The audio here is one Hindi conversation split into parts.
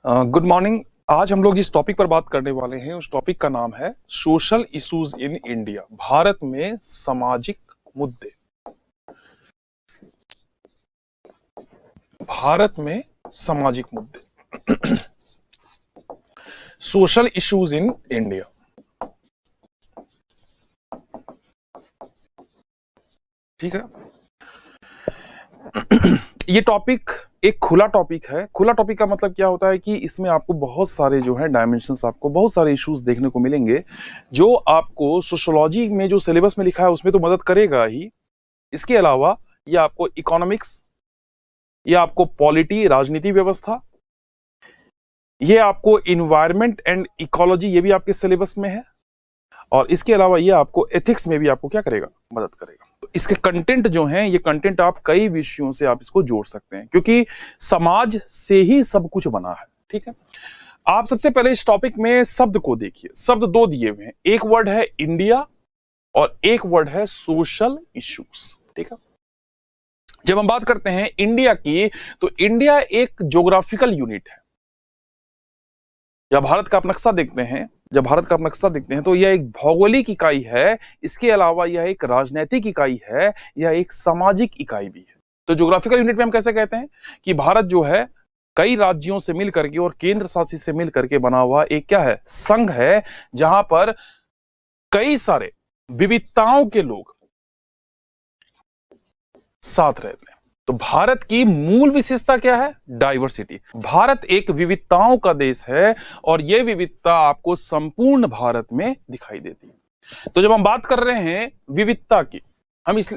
Good morning. आज हम लोग जिस टॉपिक पर बात करने वाले हैं उस टॉपिक का नाम है social issues in India. Bharat में सामाजिक मुद्दे। भारत में सामाजिक मुद्दे, सोशल इश्यूज इन इंडिया। ठीक है, ये टॉपिक एक खुला टॉपिक है। खुला टॉपिक का मतलब क्या होता है कि इसमें आपको बहुत सारे जो है डायमेंशंस, आपको बहुत सारे इश्यूज देखने को मिलेंगे जो आपको सोशियोलॉजी में जो सिलेबस में लिखा है उसमें तो मदद करेगा ही। इसके अलावा ये आपको इकोनॉमिक्स, ये आपको पॉलिटी, राजनीति व्यवस्था, ये आपको इन्वायरमेंट एंड इकोलॉजी, ये भी आपके सिलेबस में है। और इसके अलावा ये आपको एथिक्स में भी आपको क्या करेगा, मदद करेगा। तो इसके कंटेंट जो हैं, ये कंटेंट आप कई विषयों से आप इसको जोड़ सकते हैं क्योंकि समाज से ही सब कुछ बना है। ठीक है, आप सबसे पहले इस टॉपिक में शब्द को देखिए। शब्द दो दिए हुए हैं, एक वर्ड है इंडिया और एक वर्ड है सोशल इश्यूज। ठीक है, जब हम बात करते हैं इंडिया की तो इंडिया एक ज्योग्राफिकल यूनिट है। जब भारत का आप नक्शा देखते हैं, तो यह एक भौगोलिक इकाई है। इसके अलावा यह एक राजनीतिक इकाई है, यह एक सामाजिक इकाई भी है। तो ज्योग्राफिकल यूनिट में हम कैसे कहते हैं कि भारत जो है कई राज्यों से मिल करके और केंद्र शासित से मिल करके बना हुआ एक क्या है, संघ है, जहां पर कई सारे विविधताओं के लोग साथ रहते हैं। तो भारत की मूल विशेषता क्या है? डाइवर्सिटी। भारत एक विविधताओं का देश है और यह विविधता आपको संपूर्ण भारत में दिखाई देती है। तो जब हम बात कर रहे हैं विविधता की,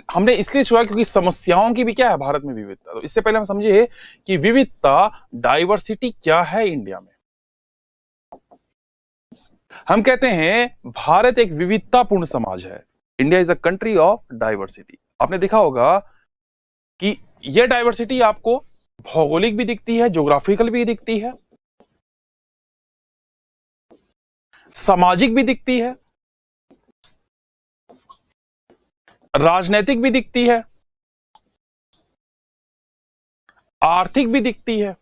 हमने इसलिए छुआ क्योंकि समस्याओं की भी क्या है भारत में विविधता। तो इससे पहले हम समझिए कि विविधता, डाइवर्सिटी क्या है इंडिया में। हम कहते हैं भारत एक विविधतापूर्ण समाज है। India is a country of diversity. आपने देखा होगा कि यह डाइवर्सिटी आपको भौगोलिक भी दिखती है, ज्योग्राफिकल भी दिखती है, सामाजिक भी दिखती है, राजनीतिक भी दिखती है, आर्थिक भी दिखती है।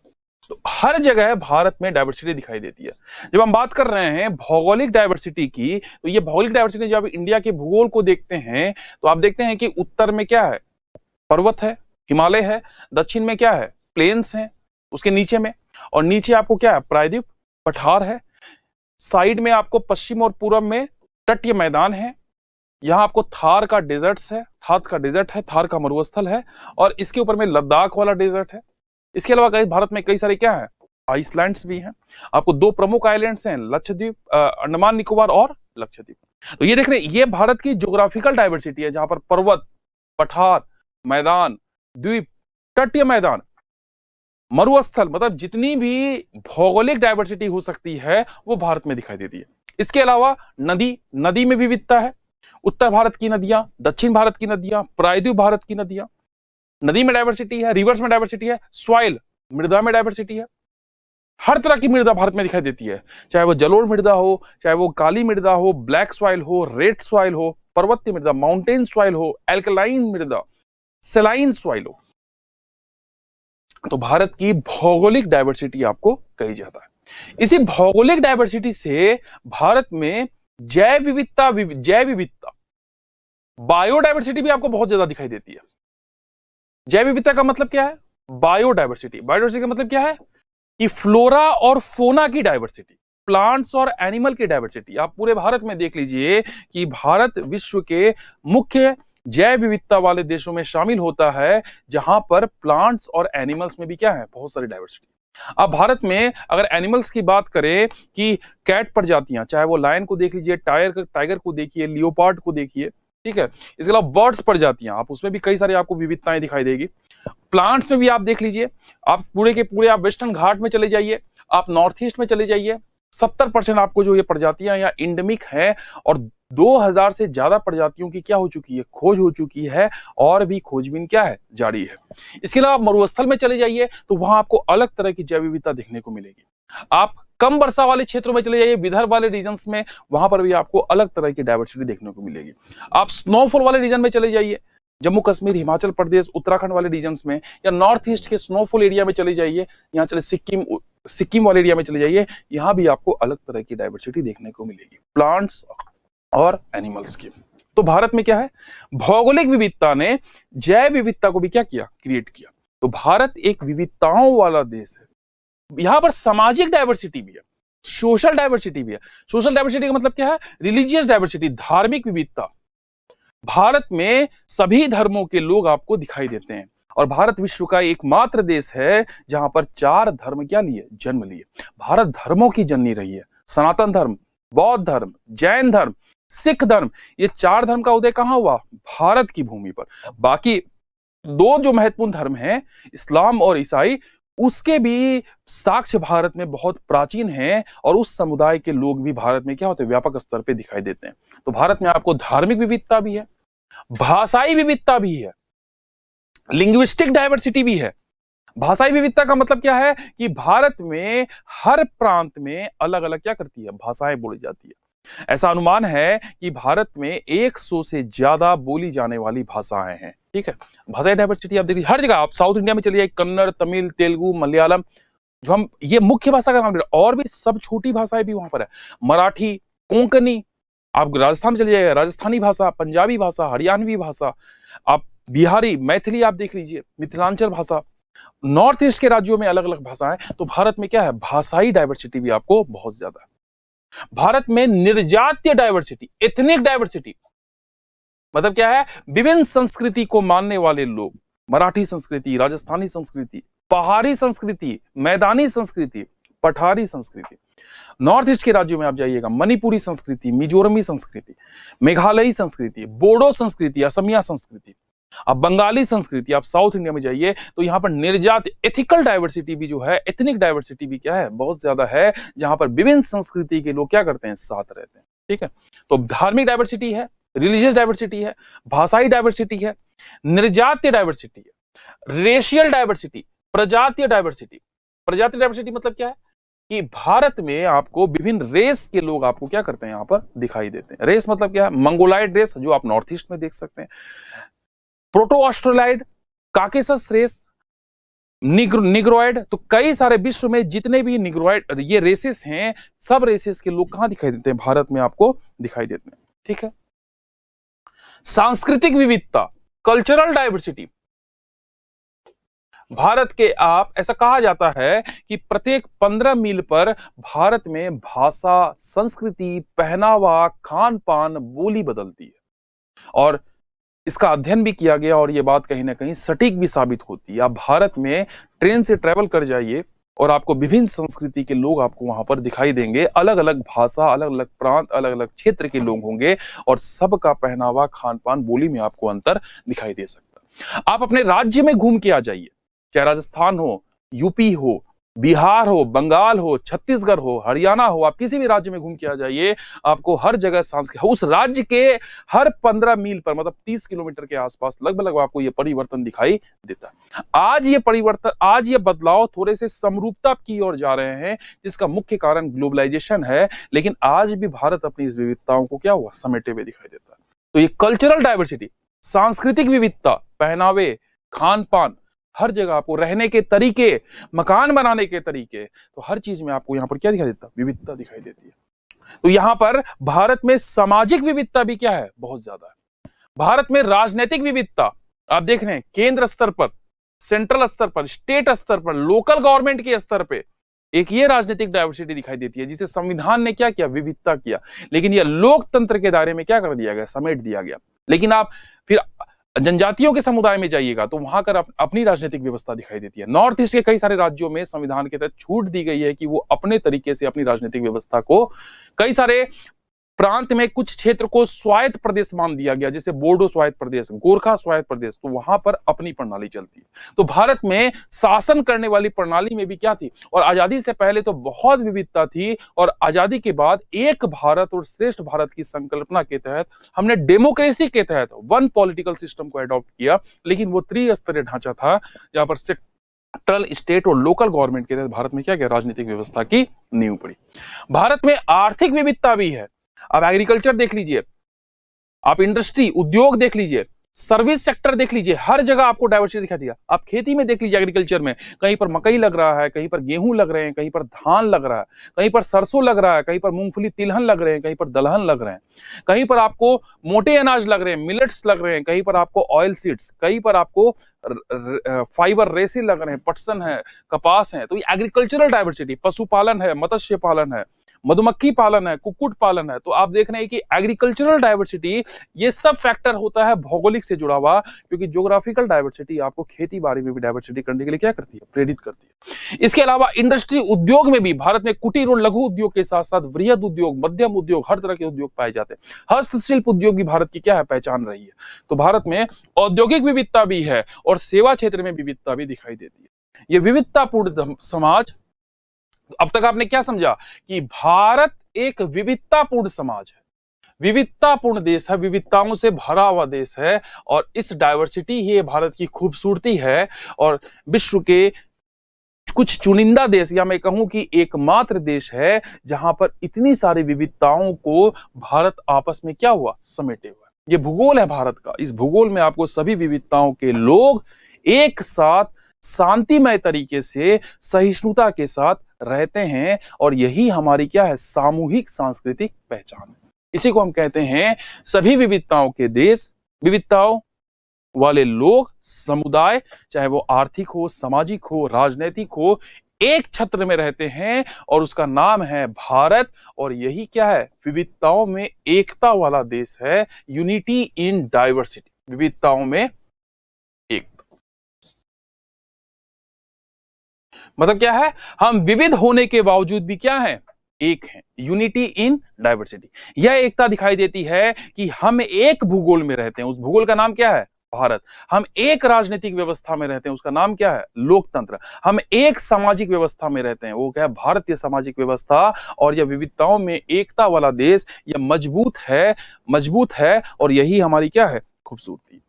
तो हर जगह भारत में डाइवर्सिटी दिखाई देती है। जब हम बात कर रहे हैं भौगोलिक डाइवर्सिटी की, तो ये भौगोलिक डाइवर्सिटी, जब इंडिया के भूगोल को देखते हैं तो आप देखते हैं कि उत्तर में क्या है, पर्वत है, हिमालय है। दक्षिण में क्या है, प्लेन्स हैं उसके नीचे में। और नीचे आपको क्या है, प्रायद्वीप, पठार है। साइड में आपको पश्चिम और पूर्व में तटीय मैदान है। यहां आपको थार का डेजर्ट्स है, थार का मरुस्थल है। और इसके ऊपर में लद्दाख वाला डेजर्ट है। इसके अलावा भारत में कई सारे क्या है, आइसलैंड्स भी हैं। आपको दो प्रमुख आइलैंड्स हैं, लक्षद्वीप, अंडमान निकोबार और लक्षद्वीप। तो ये देख रहे हैं, ये भारत की ज्योग्राफिकल डाइवर्सिटी है, जहां पर पर्वत, पठार, मैदान, द्वीप, तटीय मैदान, मरुस्थल, मतलब जितनी भी भौगोलिक डाइवर्सिटी हो सकती है वो भारत में दिखाई देती है। इसके अलावा नदी में विविधता है। उत्तर भारत की नदियां, दक्षिण भारत की नदियां, प्रायद्वीप भारत की नदियां, नदी में डाइवर्सिटी है, रिवर्स में डाइवर्सिटी है, सॉइल, मृदा में डाइवर्सिटी है। हर तरह की मृदा भारत में दिखाई देती है, चाहे वो जलोढ़ मृदा हो, चाहे वो काली मृदा हो, ब्लैक सॉइल हो, रेड सॉइल हो, पर्वतीय मृदा, माउंटेन सॉइल हो, एल्कलाइन मृदा, सेलाइन सॉइल हो। तो भारत की भौगोलिक डाइवर्सिटी आपको कही जाता है। इसी भौगोलिक डाइवर्सिटी से भारत में जैव विविधता, बायोडाइवर्सिटी भी आपको बहुत ज्यादा दिखाई देती है। जैव विविधता का मतलब क्या है, बायोडाइवर्सिटी। बायोडाइवर्सिटी का मतलब क्या है कि फ्लोरा और फोना की डाइवर्सिटी, प्लांट्स और एनिमल की डाइवर्सिटी। आप पूरे भारत में देख लीजिए कि भारत विश्व के मुख्य जैव विविधता वाले देशों में शामिल होता है, जहां पर प्लांट्स और एनिमल्स में भी क्या है, बहुत सारी डाइवर्सिटी। अब भारत में अगर एनिमल्स की बात करें कि कैट प्रजातियां, चाहे वो लायन को देख लीजिए, टाइगर को देखिए, लियोपार्ड को देखिए, ठीक है। इसके अलावा बर्ड्स प्रजातियां, आप उसमें भी कई सारी आपको विविधताएं दिखाई देगी। प्लांट्स में भी आप देख लीजिए, आप पूरे के पूरे आप वेस्टर्न घाट में चले जाइए, आप नॉर्थ ईस्ट में चले जाइए, 70% आपको जो ये प्रजातियां या इंडेमिक है। और 2000 से ज्यादा प्रजातियों की क्या हो चुकी है, खोज हो चुकी है, और भी खोजबीन क्या है, जारी है। इसके अलावा मरुस्थल में चले जाइए तो वहां आपको अलग तरह की जैव विविधता देखने को मिलेगी। आप कम वर्षा वाले क्षेत्रों में चले जाइए, विदर्भ वाले रीजन्स में, वहां पर भी आपको अलग तरह की डाइवर्सिटी देखने को मिलेगी। आप स्नोफॉल वाले रीजन में चले जाइए, जम्मू कश्मीर, हिमाचल प्रदेश, उत्तराखंड वाले रीजन्स में, या नॉर्थ ईस्ट के स्नोफॉल एरिया में चले जाइए, यहाँ चले सिक्किम वाले एरिया में चले जाइए, यहां भी आपको अलग तरह की डाइवर्सिटी देखने को मिलेगी, प्लांट्स और एनिमल्स की। तो भारत में क्या है, भौगोलिक विविधता ने जैव विविधता को भी क्या किया, क्रिएट किया। तो भारत एक विविधताओं वाला देश है। यहां पर सामाजिक डाइवर्सिटी भी है, सोशल डाइवर्सिटी भी है। सोशल डाइवर्सिटी का मतलब क्या है, रिलीजियस डाइवर्सिटी, धार्मिक विविधता। भारत में सभी धर्मों के लोग आपको दिखाई देते हैं, और भारत विश्व का एकमात्र देश है जहां पर 4 धर्म क्या लिए, जन्म लिए। भारत धर्मों की जननी रही है। सनातन धर्म, बौद्ध धर्म, जैन धर्म, सिख धर्म, ये 4 धर्म का उदय कहां हुआ, भारत की भूमि पर। बाकी 2 जो महत्वपूर्ण धर्म हैं, इस्लाम और ईसाई, उसके भी साक्ष्य भारत में बहुत प्राचीन हैं, और उस समुदाय के लोग भी भारत में क्या होते हैं, व्यापक स्तर पे दिखाई देते हैं। तो भारत में आपको धार्मिक विविधता भी है, भाषाई विविधता भी है, लिंग्विस्टिक डाइवर्सिटी भी है। भाषाई विविधता का मतलब क्या है कि भारत में हर प्रांत में अलग अलग क्या करती है, भाषाएं बोली जाती है। ऐसा अनुमान है कि भारत में 100 से ज्यादा बोली जाने वाली भाषाएं हैं। ठीक है, भाषाई डाइवर्सिटी आप देखिए हर जगह। आप साउथ इंडिया में चलिए, कन्नड़, तमिल, तेलुगु, मलयालम, जो हम ये मुख्य भाषा का नाम ले रहे हैं, और भी सब छोटी भाषाएं भी वहां पर है। मराठी, कोंकणी, आप राजस्थान चले जाइए, राजस्थानी भाषा, पंजाबी भाषा, हरियाणवी भाषा, आप बिहारी, मैथिली आप देख लीजिए, मिथिलांचल भाषा, नॉर्थ ईस्ट के राज्यों में अलग अलग भाषाएं। तो भारत में क्या है, भाषाई डाइवर्सिटी भी आपको बहुत ज्यादा है। भारत में निर्जातीय डाइवर्सिटी, एथनिक डाइवर्सिटी मतलब क्या है, विभिन्न संस्कृति को मानने वाले लोग, मराठी संस्कृति, राजस्थानी संस्कृति, पहाड़ी संस्कृति, मैदानी संस्कृति, पठारी संस्कृति। नॉर्थ ईस्ट के राज्यों में आप जाइएगा, मणिपुरी संस्कृति, मिजोरमी संस्कृति, मेघालयी संस्कृति, बोडो संस्कृति, असमिया संस्कृति, अब बंगाली संस्कृति। आप साउथ इंडिया में जाइए तो यहां पर निर्जात एथिकल डाइवर्सिटी भी जो है, एथनिक डाइवर्सिटी भी क्या है, बहुत ज्यादा है, जहां पर विभिन्न संस्कृति के लोग क्या करते हैं, साथ रहते हैं। ठीक है, तो धार्मिक डाइवर्सिटी है, रिलीजियस डाइवर्सिटी है, भाषाई डाइवर्सिटी है, निर्जातीय डाइवर्सिटी है, रेशियल डाइवर्सिटी, प्रजातीय डाइवर्सिटी। प्रजातीय डाइवर्सिटी मतलब क्या है कि भारत में आपको विभिन्न रेस के लोग आपको क्या करते हैं, यहां पर दिखाई देते हैं। रेस मतलब क्या है, मंगोलाइड रेस जो आप नॉर्थ ईस्ट में देख सकते हैं, proto Australoid, Caucasus race, Negroid. तो कई सारे विश्व में जितने भी निग्रोइड ये रेसेस हैं, सब रेसेस के लोग कहां दिखाई देते हैं, भारत में आपको दिखाई देते हैं। ठीक है, सांस्कृतिक विविधता, कल्चरल डाइवर्सिटी। भारत के आप ऐसा कहा जाता है कि प्रत्येक 15 मील पर भारत में भाषा, संस्कृति, पहनावा, खान पान, बोली बदलती है। और इसका अध्ययन भी किया गया, और यह बात कहीं ना कहीं सटीक भी साबित होती है। आप भारत में ट्रेन से ट्रेवल कर जाइए और आपको विभिन्न संस्कृति के लोग आपको वहां पर दिखाई देंगे। अलग अलग भाषा, अलग अलग प्रांत, अलग अलग क्षेत्र के लोग होंगे, और सबका पहनावा, खान पान, बोली में आपको अंतर दिखाई दे सकता है। आप अपने राज्य में घूम के आ जाइए, चाहे राजस्थान हो, यूपी हो, बिहार हो, बंगाल हो, छत्तीसगढ़ हो, हरियाणा हो, आप किसी भी राज्य में घूम के आ जाइए, आपको हर जगह उस राज्य के हर 15 मील पर, मतलब 30 किलोमीटर के आसपास लगभग आपको यह परिवर्तन दिखाई देता है। आज ये बदलाव थोड़े से समरूपता की ओर जा रहे हैं, जिसका मुख्य कारण ग्लोबलाइजेशन है, लेकिन आज भी भारत अपनी इस विविधताओं को क्या हुआ, समेटे हुए दिखाई देता है। तो ये कल्चरल डाइवर्सिटी, सांस्कृतिक विविधता, पहनावे, खान पान, हर जगह आपको रहने के तरीके, मकान बनाने के तरीके, तो हर चीज में आपको यहां पर क्या दिखाई देता, विविधता दिखाई देती है। तो यहां पर भारत में सामाजिक विविधता भी क्या है, बहुत ज्यादा है। भारत में राजनीतिक विविधता आप देख रहे हैं, केंद्र स्तर पर, सेंट्रल स्तर पर, स्टेट स्तर पर, लोकल गवर्नमेंट के स्तर पे एक ये राजनीतिक डाइवर्सिटी दिखाई देती है, जिसे संविधान ने क्या किया, विविधता किया, लेकिन यह लोकतंत्र के दायरे में क्या कर दिया गया, समेट दिया गया। लेकिन आप फिर जनजातियों के समुदाय में जाइएगा तो वहां कर अपनी राजनीतिक व्यवस्था दिखाई देती है। नॉर्थ ईस्ट के कई सारे राज्यों में संविधान के तहत छूट दी गई है कि वो अपने तरीके से अपनी राजनीतिक व्यवस्था को, कई सारे प्रांत में कुछ क्षेत्र को स्वायत्त प्रदेश मान दिया गया, जैसे बोडो स्वायत्त प्रदेश, गोरखा स्वायत्त प्रदेश, तो वहां पर अपनी प्रणाली चलती है। तो भारत में शासन करने वाली प्रणाली में भी क्या थी, और आजादी से पहले तो बहुत विविधता थी, और आजादी के बाद एक भारत और श्रेष्ठ भारत की संकल्पना के तहत हमने डेमोक्रेसी के तहत वन पॉलिटिकल सिस्टम को अडॉप्ट किया, लेकिन वो त्रिस्तरीय ढांचा था, जहां पर सेंट्रल, स्टेट और लोकल गवर्नमेंट के तहत भारत में क्या किया, राजनीतिक व्यवस्था की नींव पड़ी। भारत में आर्थिक विविधता भी है। आप एग्रीकल्चर देख लीजिए, आप इंडस्ट्री, उद्योग देख लीजिए, सर्विस सेक्टर देख लीजिए, हर जगह आपको डाइवर्सिटी दिखा दिया। आप खेती में देख लीजिए, एग्रीकल्चर में कहीं पर मकई लग रहा है, कहीं पर गेहूं लग रहे हैं, कहीं पर धान लग रहा है, कहीं पर सरसों लग रहा है, कहीं पर मूंगफली तिलहन लग रहे हैं, कहीं पर दलहन लग रहे हैं, कहीं पर आपको मोटे अनाज लग रहे हैं, मिलेट्स लग रहे हैं, कहीं पर आपको ऑयल सीड्स, कहीं पर आपको फाइबर रेसिन लग रहे हैं, पटसन है, कपास है। तो ये एग्रीकल्चरल डाइवर्सिटी, पशुपालन है, मत्स्य पालन है, मधुमक्खी पालन है, कुक्कुट पालन है। तो आप देख रहे हैं कि एग्रीकल्चरल डाइवर्सिटी, ये सब फैक्टर होता है भौगोलिक से जुड़ा हुआ, क्योंकि ज्योग्राफिकल डाइवर्सिटी आपको खेती बाड़ी में भी डाइवर्सिटी करने के लिए क्या करती है, प्रेरित करती है। इसके अलावा इंडस्ट्री उद्योग में भी भारत में कुटीर और लघु उद्योग के साथ साथ वृहद उद्योग, मध्यम उद्योग, हर तरह के उद्योग पाए जाते हैं। हस्तशिल्प उद्योग भी भारत की क्या है, पहचान रही है। तो भारत में औद्योगिक विविधता भी है और सेवा क्षेत्र में विविधता भी दिखाई देती है। ये विविधतापूर्ण समाज, अब तक आपने क्या समझा कि भारत एक विविधतापूर्ण समाज है, विविधतापूर्ण देश है, विविधताओं से भरा हुआ देश है, और इस डाइवर्सिटी ही भारत की खूबसूरती है। और विश्व के कुछ चुनिंदा देश, या मैं कहूं कि एकमात्र देश है जहां पर इतनी सारी विविधताओं को भारत आपस में क्या हुआ, समेटे हुआ। ये भूगोल है भारत का। इस भूगोल में आपको सभी विविधताओं के लोग एक साथ शांतिमय तरीके से सहिष्णुता के साथ रहते हैं, और यही हमारी क्या है, सामूहिक सांस्कृतिक पहचान है। इसी को हम कहते हैं सभी विविधताओं के देश, विविधताओं वाले लोग, समुदाय, चाहे वो आर्थिक हो, सामाजिक हो, राजनीतिक हो, एक छत्र में रहते हैं, और उसका नाम है भारत। और यही क्या है, विविधताओं में एकता वाला देश है। यूनिटी इन डाइवर्सिटी, विविधताओं में एकता। मतलब क्या है, हम विविध होने के बावजूद भी क्या है, एक हैं। यूनिटी इन डाइवर्सिटी, यह एकता दिखाई देती है कि हम एक भूगोल में रहते हैं, उस भूगोल का नाम क्या है, भारत। हम एक राजनीतिक व्यवस्था में रहते हैं, उसका नाम क्या है, लोकतंत्र। हम एक सामाजिक व्यवस्था में रहते हैं, वो क्या है, भारतीय सामाजिक व्यवस्था। और यह विविधताओं में एकता वाला देश, यह मजबूत है, और यही हमारी क्या है, खूबसूरती।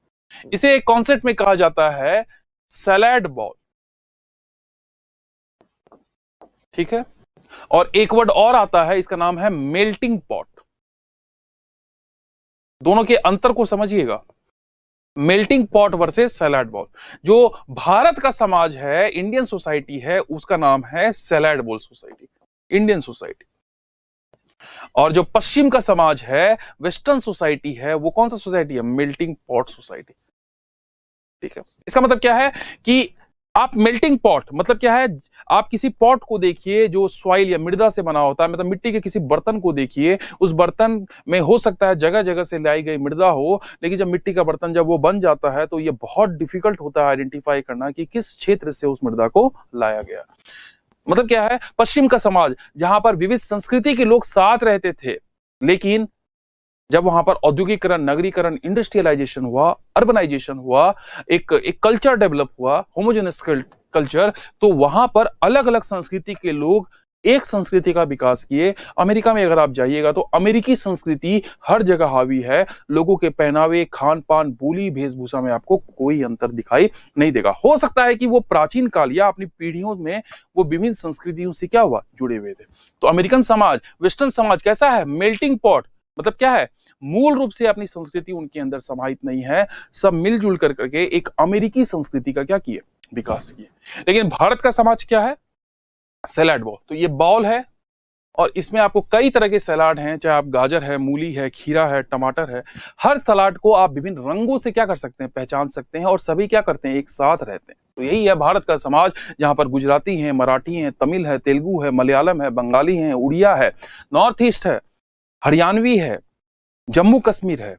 इसे एक कॉन्सेप्ट में कहा जाता है सैलेड बॉल, ठीक है। और एक वर्ड और आता है, इसका नाम है मेल्टिंग पॉट। दोनों के अंतर को समझिएगा, melting pot versus salad ball. जो भारत का समाज है, इंडियन सोसाइटी है, उसका नाम है salad ball society, Indian society. और जो पश्चिम का समाज है, वेस्टर्न सोसाइटी है, वो कौन सा सोसाइटी है, मेल्टिंग पॉट सोसाइटी, ठीक है। इसका मतलब क्या है कि आप मेल्टिंग पॉट मतलब क्या है, आप किसी पॉट को देखिए जो सॉइल या मृदा से बना होता है, मतलब मिट्टी के किसी बर्तन को देखिए, उस बर्तन में हो सकता है जगह जगह से लाई गई मृदा हो, लेकिन जब मिट्टी का बर्तन जब वो बन जाता है तो ये बहुत डिफिकल्ट होता है आइडेंटिफाई करना कि किस क्षेत्र से उस मृदा को लाया गया। मतलब क्या है, पश्चिम का समाज जहां पर विविध संस्कृति के लोग साथ रहते थे, लेकिन जब वहां पर औद्योगिकरण, नगरीकरण, इंडस्ट्रियलाइजेशन हुआ, अर्बनाइजेशन हुआ, एक कल्चर डेवलप हुआ, होमोजेनस कल्चर, तो वहां पर अलग अलग संस्कृति के लोग एक संस्कृति का विकास किए। अमेरिका में अगर आप जाइएगा तो अमेरिकी संस्कृति हर जगह हावी है। लोगों के पहनावे, खान पान, बोली, वेशभूषा में आपको कोई अंतर दिखाई नहीं देगा। हो सकता है कि वो प्राचीन काल या अपनी पीढ़ियों में वो विभिन्न संस्कृतियों से क्या हुआ, जुड़े हुए थे। तो अमेरिकन समाज, वेस्टर्न समाज कैसा है, मेल्टिंग पॉट। मतलब क्या है, मूल रूप से अपनी संस्कृति उनके अंदर समाहित नहीं है, सब मिलजुल करके एक अमेरिकी संस्कृति का क्या किए, विकास किए। लेकिन भारत का समाज क्या है, सैलाड बॉल। तो ये बॉल है, और इसमें आपको कई तरह के सलाद हैं, चाहे आप गाजर है, मूली है, खीरा है, टमाटर है। हर सलाद को आप विभिन्न रंगों से क्या कर सकते हैं, पहचान सकते हैं, और सभी क्या करते हैं, एक साथ रहते हैं। तो यही है भारत का समाज, जहां पर गुजराती हैं, मराठी हैं, तमिल है, तेलुगु है, मलयालम है, बंगाली है, उड़िया है, नॉर्थ ईस्ट है, हरियाणवी है, जम्मू कश्मीर है,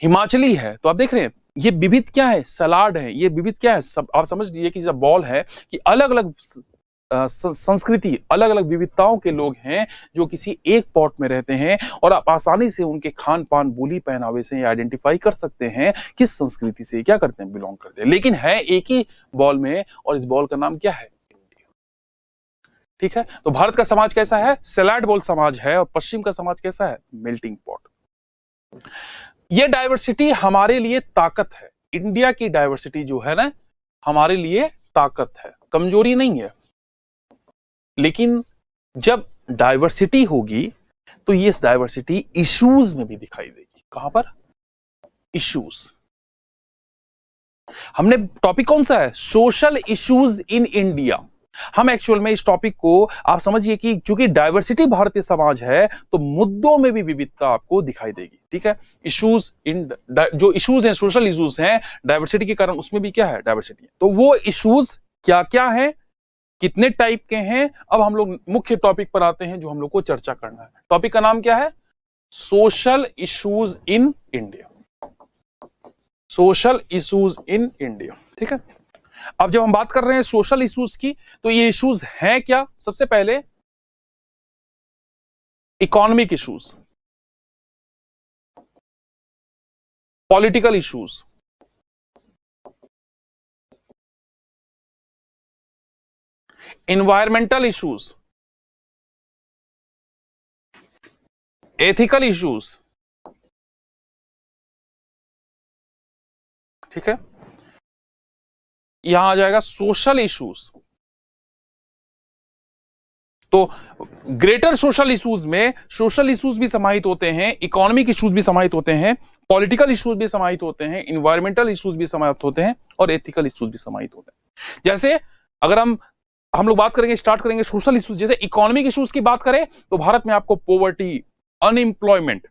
हिमाचली है। तो आप देख रहे हैं ये विविध क्या है, सलाड है, ये विविध क्या है, सब आप समझ लीजिए कि जब बॉल है कि अलग अलग संस्कृति, अलग अलग विविधताओं के लोग हैं जो किसी एक पॉट में रहते हैं, और आप आसानी से उनके खान पान, बोली, पहनावे से आइडेंटिफाई कर सकते हैं किस संस्कृति से क्या करते हैं, बिलोंग करते हैं। लेकिन है एक ही बॉल में, और इस बॉल का नाम क्या है, ठीक है। तो भारत का समाज कैसा है, सैलाड बॉल समाज है, और पश्चिम का समाज कैसा है, मेल्टिंग पॉट। ये डाइवर्सिटी हमारे लिए ताकत है। इंडिया की डाइवर्सिटी जो है ना, हमारे लिए ताकत है, कमजोरी नहीं है। लेकिन जब डाइवर्सिटी होगी तो ये डाइवर्सिटी इश्यूज में भी दिखाई देगी। कहां पर, इश्यूज। हमने टॉपिक कौन सा है? Social issues in India. हम एक्चुअल में इस टॉपिक को आप समझिए कि चूंकि डाइवर्सिटी भारतीय समाज है तो मुद्दों में भी विविधता आपको दिखाई देगी। ठीक है, इश्यूज इन, जो इश्यूज हैं, सोशल इश्यूज हैं डाइवर्सिटी के कारण, उसमें भी क्या है? डाइवर्सिटी है। तो वो इश्यूज क्या क्या है, कितने टाइप के हैं, अब हम लोग मुख्य टॉपिक पर आते हैं जो हम लोग को चर्चा करना है। टॉपिक का नाम क्या है? Social issues in India. Social issues in India. ठीक है, अब जब हम बात कर रहे हैं सोशल इश्यूज की, तो ये इश्यूज हैं क्या? सबसे पहले economic issues, political issues, environmental issues, ethical issues. ठीक है, यहां आ जाएगा सोशल इश्यूज। तो ग्रेटर सोशल इश्यूज में सोशल इश्यूज भी समाहित होते हैं, इकोनॉमिक इश्यूज भी समाहित होते हैं, पॉलिटिकल इश्यूज भी समाहित होते हैं, इन्वायरमेंटल इश्यूज भी समाहित होते हैं और एथिकल इश्यूज भी समाहित होते हैं। जैसे अगर हम लोग बात करेंगे, स्टार्ट करेंगे सोशल इश्यूज। जैसे इकोनॉमिक इश्यूज की बात करें तो भारत में आपको poverty, unemployment,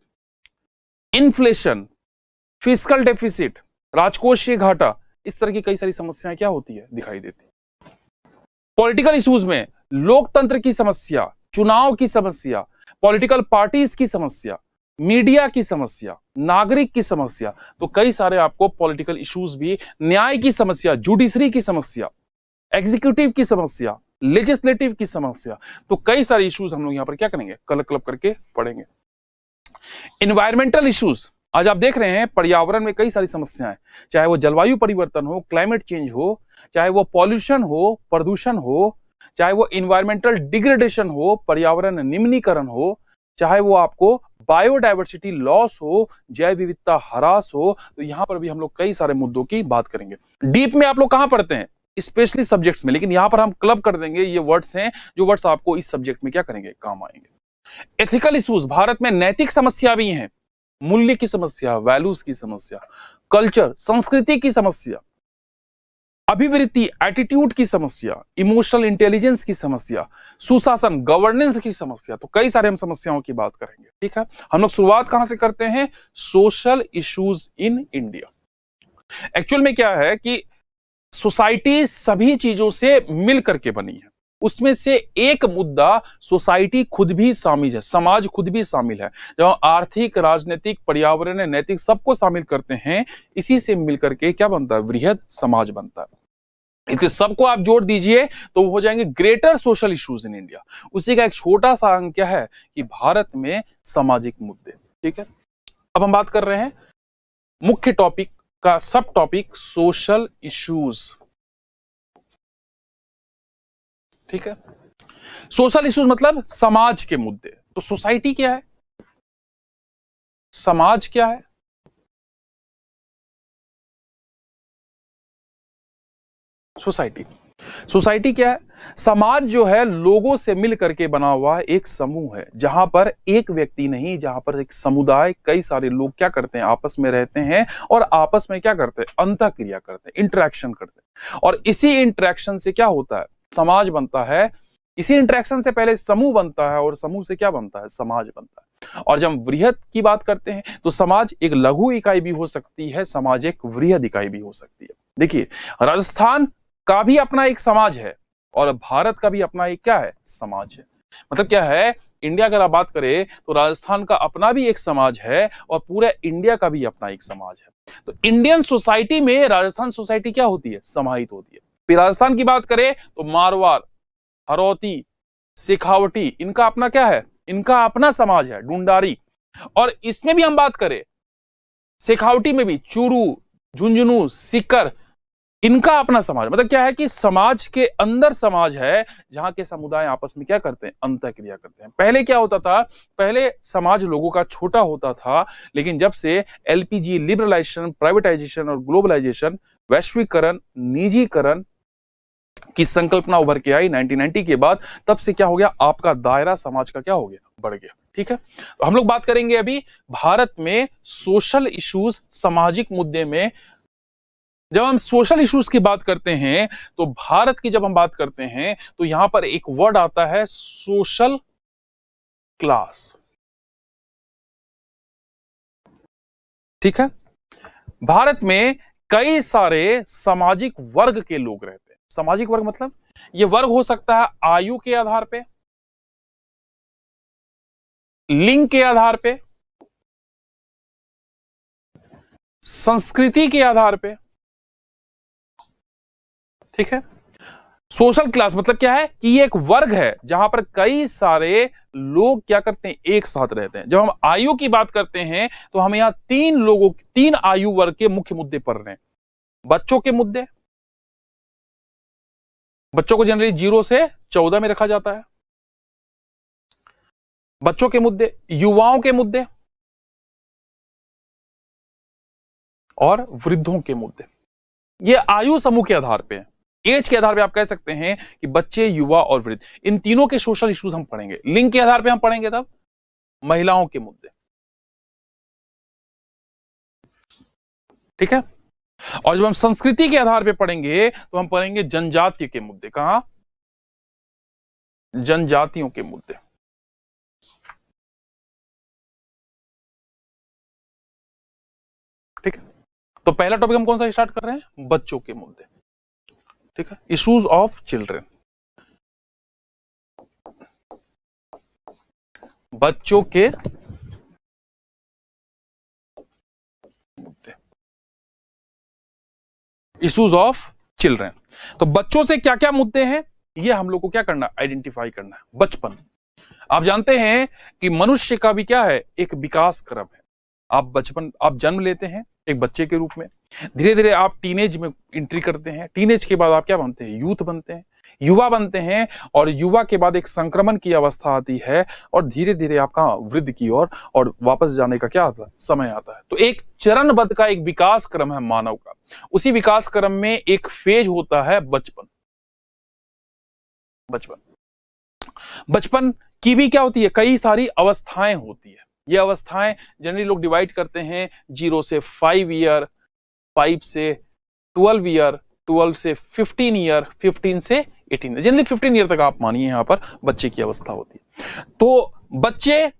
inflation, fiscal deficit, राजकोषीय घाटा, इस तरह की कई सारी समस्याएं क्या होती है? दिखाई देती है। पॉलिटिकल इश्यूज में लोकतंत्र की समस्या, चुनाव की समस्या, पॉलिटिकल पार्टीज की समस्या, मीडिया की समस्या, नागरिक की समस्या, तो कई सारे आपको पॉलिटिकल इश्यूज भी, न्याय की समस्या, जुडिशरी की समस्या, एग्जीक्यूटिव की समस्या, लेजिस्लेटिव की समस्या, तो कई सारे इश्यूज हम लोग यहां पर क्या करेंगे? कलर क्लब करके पढ़ेंगे। एनवायरमेंटल इश्यूज, आज आप देख रहे हैं पर्यावरण में कई सारी समस्याएं, चाहे वो जलवायु परिवर्तन हो, क्लाइमेट चेंज हो, चाहे वो पॉल्यूशन हो, प्रदूषण हो, चाहे वो इन्वायरमेंटल डिग्रेडेशन हो, पर्यावरण निम्नीकरण हो, चाहे वो आपको बायोडायवर्सिटी लॉस हो, जैव विविधता ह्रास हो, तो यहां पर भी हम लोग कई सारे मुद्दों की बात करेंगे। डीप में आप लोग कहां पढ़ते हैं? स्पेशली सब्जेक्ट्स में, लेकिन यहां पर हम क्लब कर देंगे। ये वर्ड्स हैं जो वर्ड्स आपको इस सब्जेक्ट में क्या करेंगे? काम आएंगे। एथिकल इश्यूज, भारत में नैतिक समस्या भी है, मूल्य की समस्या, वैल्यूज की समस्या, कल्चर, संस्कृति की समस्या, अभिवृत्ति, एटीट्यूड की समस्या, इमोशनल इंटेलिजेंस की समस्या, सुशासन, गवर्नेंस की समस्या, तो कई सारे हम समस्याओं की बात करेंगे। ठीक है, हम लोग शुरुआत कहां से करते हैं? Social issues in India. Actual में क्या है कि सोसाइटी सभी चीजों से मिल करके बनी है, उसमें से एक मुद्दा सोसाइटी खुद भी शामिल है, समाज खुद भी शामिल है। जब आर्थिक, राजनीतिक, पर्यावरण, नैतिक सबको शामिल करते हैं, इसी से मिलकर के क्या बनता है? वृहद समाज बनता है। इसलिए सबको आप जोड़ दीजिए तो हो जाएंगे greater social issues in India. उसी का एक छोटा सा अंग क्या है कि भारत में सामाजिक मुद्दे। ठीक है, अब हम बात कर रहे हैं मुख्य टॉपिक का सब टॉपिक सोशल इश्यूज। ठीक है, सोशल इश्यूज मतलब समाज के मुद्दे। तो सोसाइटी क्या है? समाज क्या है? सोसाइटी क्या है? समाज जो है लोगों से मिल करके बना हुआ एक समूह है, जहां पर एक व्यक्ति नहीं, जहां पर एक समुदाय, कई सारे लोग क्या करते हैं? आपस में रहते हैं और आपस में क्या करते हैं? अंतःक्रिया करते हैं, इंटरेक्शन करते हैं, और इसी इंटरेक्शन से क्या होता है? समाज बनता है। इसी इंटरेक्शन से पहले समूह बनता है और समूह से क्या बनता है? समाज बनता है। और जब वृहद की बात करते हैं तो समाज एक लघु इकाई भी हो सकती है, समाज एक वृहद इकाई भी हो सकती है। देखिए, राजस्थान का भी अपना एक समाज है और भारत का भी अपना एक क्या है? समाज है। मतलब क्या है? इंडिया अगर आप बात करें तो राजस्थान का अपना भी एक समाज है और पूरे इंडिया का भी अपना एक समाज है। तो इंडियन सोसाइटी में राजस्थान सोसाइटी क्या होती है? समाहित होती है। फिर राजस्थान की बात करें तो मारवाड़, हरौती, शेखावटी, इनका अपना क्या है? इनका अपना समाज है, ढूंढारी। और इसमें भी हम बात करें, शेखावटी में भी चूरू, झुंझुनू, सीकर, इनका अपना समाज। मतलब क्या है कि समाज के अंदर समाज है, जहां के समुदाय आपस में क्या करते हैं? अंतःक्रिया करते हैं। पहले क्या होता था? पहले समाज लोगों का छोटा होता था, लेकिन जब से एलपीजी, लिबरलाइजेशन, प्राइवेटाइजेशन और ग्लोबलाइजेशन, वैश्वीकरण, निजीकरण की संकल्पना उभर के आई 1990 के बाद, तब से क्या हो गया? आपका दायरा समाज का क्या हो गया? बढ़ गया। ठीक है, तो हम लोग बात करेंगे अभी भारत में सोशल इश्यूज, सामाजिक मुद्दे में। जब हम सोशल इश्यूज की बात करते हैं तो भारत की जब हम बात करते हैं तो यहां पर एक वर्ड आता है सोशल क्लास। ठीक है, भारत में कई सारे सामाजिक वर्ग के लोग रहते हैं। सामाजिक वर्ग मतलब यह वर्ग हो सकता है आयु के आधार पे, लिंग के आधार पे, संस्कृति के आधार पे। ठीक है, सोशल क्लास मतलब क्या है कि ये एक वर्ग है जहां पर कई सारे लोग क्या करते हैं, एक साथ रहते हैं। जब हम आयु की बात करते हैं तो हम यहां तीन आयु वर्ग के मुख्य मुद्दे पढ़ रहे हैं। बच्चों के मुद्दे, बच्चों को जनरली 0 से 14 में रखा जाता है। बच्चों के मुद्दे, युवाओं के मुद्दे और वृद्धों के मुद्दे। ये आयु समूह के आधार पे है, एज के आधार पे आप कह सकते हैं कि बच्चे, युवा और वृद्ध, इन तीनों के सोशल इश्यूज हम पढ़ेंगे। लिंग के आधार पे हम पढ़ेंगे तब महिलाओं के मुद्दे। ठीक है, और जब हम संस्कृति के आधार पे पढ़ेंगे तो हम पढ़ेंगे जनजाति के मुद्दे। कहां? जनजातियों के मुद्दे। ठीक है, तो पहला टॉपिक हम कौन सा स्टार्ट कर रहे हैं? बच्चों के मुद्दे। ठीक है, इश्यूज ऑफ चिल्ड्रन, बच्चों के मुद्दे, इश्यूज ऑफ चिल्ड्रन। तो बच्चों से क्या क्या मुद्दे हैं ये हम लोग को क्या करना, आइडेंटिफाई करना है। बचपन, आप जानते हैं कि मनुष्य का भी क्या है, एक विकास क्रम है। आप जन्म लेते हैं एक बच्चे के रूप में, धीरे धीरे आप टीनेज में एंट्री करते हैं। टीनेज के बाद आप क्या बनते हैं, यूथ बनते हैं, युवा बनते हैं, और युवा के बाद एक संक्रमण की अवस्था आती है, और धीरे धीरे आपका वृद्ध की ओर और वापस जाने का क्या आता है, समय आता है। तो एक चरणबद्ध का एक विकास क्रम है मानव का। उसी विकास क्रम में एक फेज होता है बचपन। बचपन की भी क्या होती है, कई सारी अवस्थाएं होती है। ये अवस्थाएं जनरली लोग डिवाइड करते हैं 0 से 5 ईयर, 5 से 12 ईयर, 12 से 15 ईयर, 15 से 18 ईयर। जनरली 15 ईयर तक आप मानिए यहां पर बच्चे की अवस्था होती है। तो बच्चे,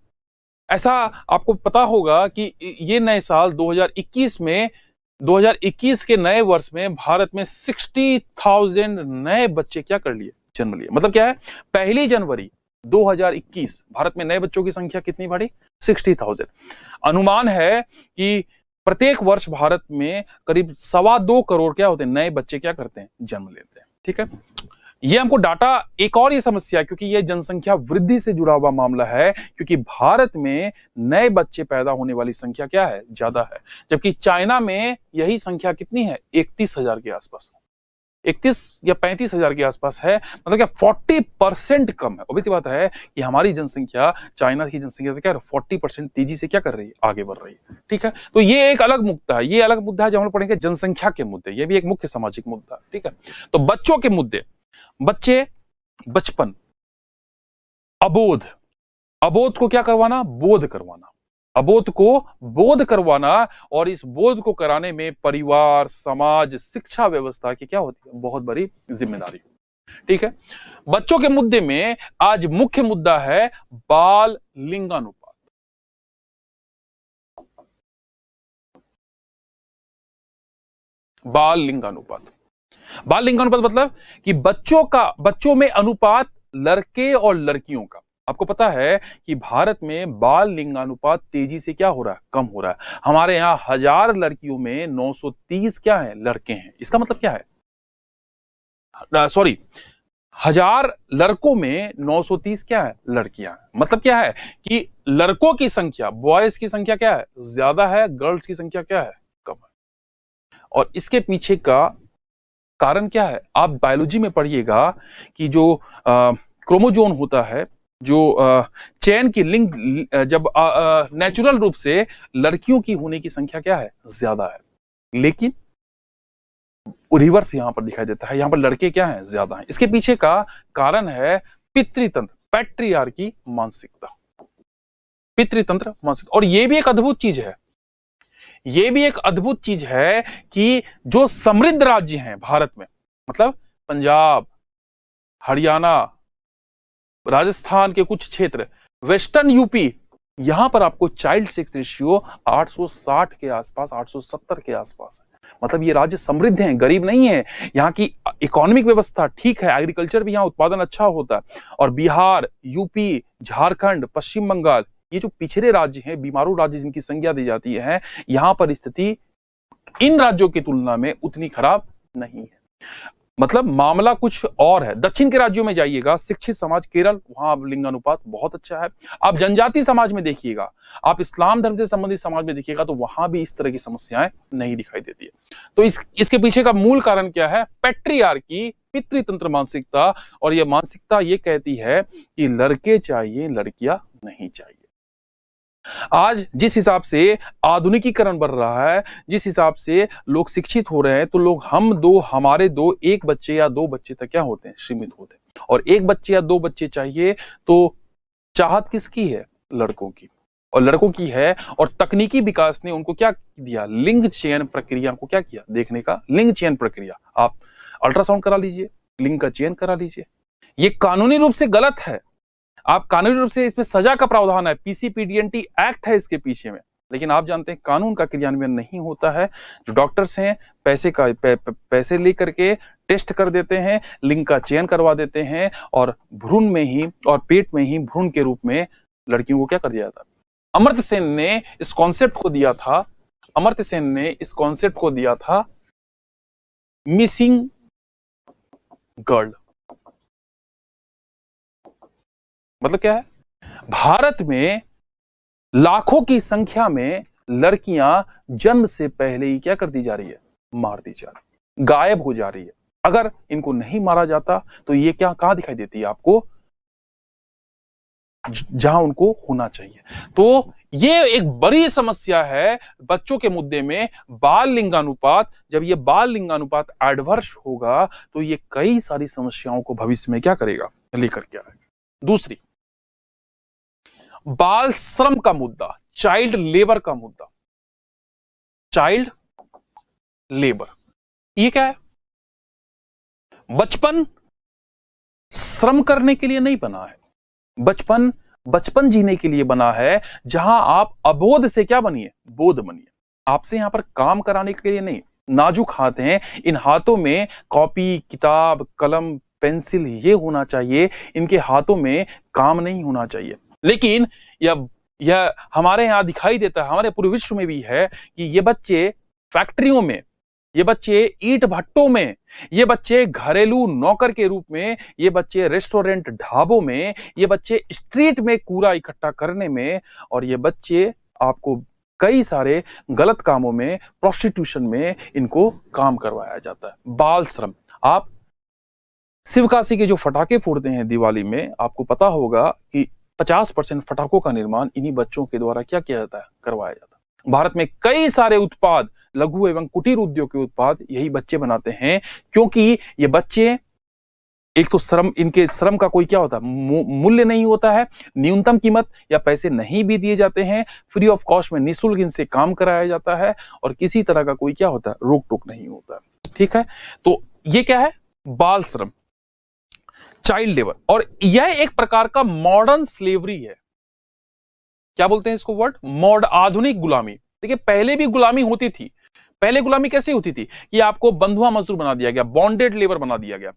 ऐसा आपको पता होगा कि ये नए साल 2021 के नए वर्ष में भारत में 60,000 नए बच्चे क्या कर लिए, जन्म लिए। मतलब क्या है, 1 जनवरी 2021 भारत में नए बच्चों की संख्या कितनी बढ़ी, 60,000। अनुमान है कि प्रत्येक वर्ष भारत में करीब 2.25 करोड़ क्या होते हैं, नए बच्चे क्या करते हैं, जन्म लेते हैं। ठीक है, ये हमको डाटा, एक और ये समस्या, क्योंकि ये जनसंख्या वृद्धि से जुड़ा हुआ मामला है, क्योंकि भारत में नए बच्चे पैदा होने वाली संख्या क्या है, ज्यादा है, जबकि चाइना में यही संख्या कितनी है, 31,000 के आसपास, 31 या 35,000 के आसपास है। मतलब क्या 40% कम है। obvious बात है कि हमारी जनसंख्या चाइना की जनसंख्या से क्या 40% तेजी से क्या कर रही है, आगे बढ़ रही है। ठीक है, तो ये एक अलग मुद्दा है, ये अलग मुद्दा है जो हम लोग पढ़ेंगे, जनसंख्या के मुद्दे। ये भी एक मुख्य सामाजिक मुद्दा। ठीक है, तो बच्चों के मुद्दे, बच्चे, बचपन, अबोध, अबोध को क्या करवाना, बोध करवाना, अबोध को बोध करवाना, और इस बोध को कराने में परिवार, समाज, शिक्षा व्यवस्था की क्या होती है, बहुत बड़ी जिम्मेदारी। ठीक है, बच्चों के मुद्दे में आज मुख्य मुद्दा है बाल लिंगानुपात। बाल लिंगानुपात, बाल लिंगानुपात मतलब कि बच्चों में अनुपात लड़के और लड़कियों का। आपको पता है कि भारत में बाल लिंगानुपात तेजी से क्या हो रहा है, कम हो रहा है। हमारे यहां 1000 लड़कियों में 930 क्या है, लड़के हैं। इसका मतलब क्या है, 1000 लड़कों में 930 क्या है, लड़कियां हैं। मतलब क्या है कि लड़कों की संख्या, बॉयज की संख्या क्या है, ज्यादा है, गर्ल्स की संख्या क्या है, कम है। और इसके पीछे का कारण क्या है, आप बायोलॉजी में पढ़िएगा कि जो क्रोमोजोम होता है, जो चैन की लिंक, जब नेचुरल रूप से लड़कियों की होने की संख्या क्या है, ज्यादा है, लेकिन रिवर्स यहां पर दिखाई देता है, यहां पर लड़के क्या हैं, ज्यादा हैं। इसके पीछे का कारण है पितृतंत्र, पैट्रियार्की मानसिकता। पितृतंत्र मानसिकता। और ये भी एक अद्भुत चीज है, ये भी एक अद्भुत चीज है कि जो समृद्ध राज्य हैं भारत में, मतलब पंजाब, हरियाणा, राजस्थान के कुछ क्षेत्र, वेस्टर्न यूपी, यहां पर आपको चाइल्ड सेक्स रेशियो 860 के आसपास, 870 के आसपास है। मतलब ये राज्य समृद्ध हैं, गरीब नहीं है। यहाँ की इकोनॉमिक व्यवस्था ठीक है, एग्रीकल्चर भी यहाँ उत्पादन अच्छा होता है। और बिहार, यूपी, झारखंड, पश्चिम बंगाल, ये जो पिछड़े राज्य हैं, बीमारू राज्य जिनकी संज्ञा दी जाती है, यहां पर स्थिति इन राज्यों की तुलना में उतनी खराब नहीं है। मतलब मामला कुछ और है। दक्षिण के राज्यों में जाइएगा, शिक्षित समाज, केरल, वहां लिंगानुपात बहुत अच्छा है। आप जनजाति समाज में देखिएगा, आप इस्लाम धर्म से संबंधित समाज में देखिएगा, तो वहां भी इस तरह की समस्याएं नहीं दिखाई देती है। तो इसके पीछे का मूल कारण क्या है? पैट्रियार्की, पितृतंत्र मानसिकता। और यह मानसिकता ये कहती है कि लड़के चाहिए, लड़कियां नहीं चाहिए। आज जिस हिसाब से आधुनिकीकरण बढ़ रहा है, जिस हिसाब से लोग शिक्षित हो रहे हैं, तो लोग हम दो, हमारे दो, एक बच्चे या दो बच्चे तक क्या होते हैं? सीमित होते हैं। और एक बच्चे या दो बच्चे चाहिए तो चाहत किसकी है? लड़कों की। और लड़कों की है, और तकनीकी विकास ने उनको क्या दिया? लिंग चयन प्रक्रिया को क्या किया? देखने का लिंग चयन प्रक्रिया। आप अल्ट्रासाउंड करा लीजिए, लिंग का चयन करा लीजिए। ये कानूनी रूप से गलत है, आप कानूनी रूप से इसमें सजा का प्रावधान है, पीसीपीडीएनटी एक्ट है इसके पीछे में। लेकिन आप जानते हैं कानून का क्रियान्वयन नहीं होता है। जो डॉक्टर्स हैं पैसे लेकर के टेस्ट कर देते हैं, लिंग का चयन करवा देते हैं, और भ्रूण में ही और पेट में ही भ्रूण के रूप में लड़कियों को क्या कर दिया जाता है? अमर्त्य सेन ने इस कॉन्सेप्ट को दिया था, अमर्त्य सेन ने इस कॉन्सेप्ट को दिया था मिसिंग गर्ल। मतलब क्या है? भारत में लाखों की संख्या में लड़कियां जन्म से पहले ही क्या कर दी जा रही है? मार दी जा रही है, गायब हो जा रही है। अगर इनको नहीं मारा जाता तो ये क्या कहां दिखाई देती है आपको? जहां उनको होना चाहिए। तो ये एक बड़ी समस्या है बच्चों के मुद्दे में, बाल लिंगानुपात। जब ये बाल लिंगानुपात एडवर्स होगा तो ये कई सारी समस्याओं को भविष्य में क्या करेगा? लेकर के आएगा। दूसरी, बाल श्रम का मुद्दा, चाइल्ड लेबर का मुद्दा। चाइल्ड लेबर ये क्या है? बचपन श्रम करने के लिए नहीं बना है, बचपन जीने के लिए बना है, जहां आप अबोध से क्या बनिए? बोध बनिए। आपसे यहां पर काम कराने के लिए नहीं। नाजुक हाथ हैं, इन हाथों में कॉपी, किताब, कलम, पेंसिल ये होना चाहिए, इनके हाथों में काम नहीं होना चाहिए। लेकिन यह हमारे यहां दिखाई देता है, हमारे पूरे विश्व में भी है कि ये बच्चे फैक्ट्रियों में, ये बच्चे ईंट भट्टों में, ये बच्चे घरेलू नौकर के रूप में, ये बच्चे रेस्टोरेंट ढाबों में, ये बच्चे स्ट्रीट में कूड़ा इकट्ठा करने में, और ये बच्चे आपको कई सारे गलत कामों में, प्रोस्टिट्यूशन में इनको काम करवाया जाता है। बाल श्रम। आप शिवकाशी के जो फटाके फोड़ते हैं दिवाली में, आपको पता होगा कि 50% फटाकों का निर्माण इन्हीं बच्चों के द्वारा क्या किया जाता है? करवाया जाता है। भारत में कई सारे उत्पाद, लघु एवं कुटीर उद्योग के उत्पाद यही बच्चे बनाते हैं, क्योंकि ये बच्चे, एक तो श्रम, इनके श्रम का कोई क्या होता है? मूल्य नहीं होता है, न्यूनतम कीमत या पैसे नहीं भी दिए जाते हैं, फ्री ऑफ कॉस्ट में निःशुल्क इनसे काम कराया जाता है, और किसी तरह का कोई क्या होता है? रोक टोक नहीं होता है। ठीक है, तो ये क्या है? बाल श्रम, चाइल्ड लेबर। और यह एक प्रकार का मॉडर्न स्लेवरी है। क्या बोलते हैं इसको वर्ड? आधुनिक गुलामी। देखिए, पहले भी गुलामी होती थी। पहले गुलामी कैसे होती थी कि आपको बंधुआ मजदूर बना दिया गया, बॉन्डेड लेबर बना दिया गया।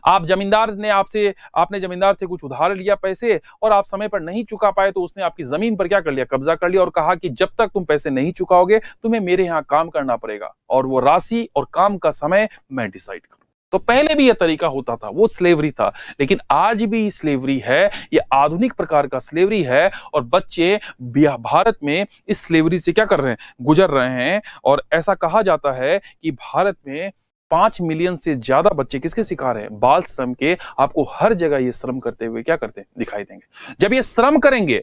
आपने जमींदार से कुछ उधार लिया पैसे, और आप समय पर नहीं चुका पाए, तो उसने आपकी जमीन पर क्या कर लिया? कब्जा कर लिया, और कहा कि जब तक तुम पैसे नहीं चुकाओगे तुम्हें मेरे यहां काम करना पड़ेगा, और वो राशि और काम का समय मैं डिसाइड करूं। तो पहले भी यह तरीका होता था, वो स्लेवरी था। लेकिन आज भी स्लेवरी है, ये आधुनिक प्रकार का स्लेवरी है, और बच्चे भारत में इस स्लेवरी से क्या कर रहे हैं? गुजर रहे हैं। और ऐसा कहा जाता है कि भारत में 5 मिलियन से ज्यादा बच्चे किसके शिकार हैं? बाल श्रम के। आपको हर जगह ये श्रम करते हुए क्या करते हैं? दिखाई देंगे। जब ये श्रम करेंगे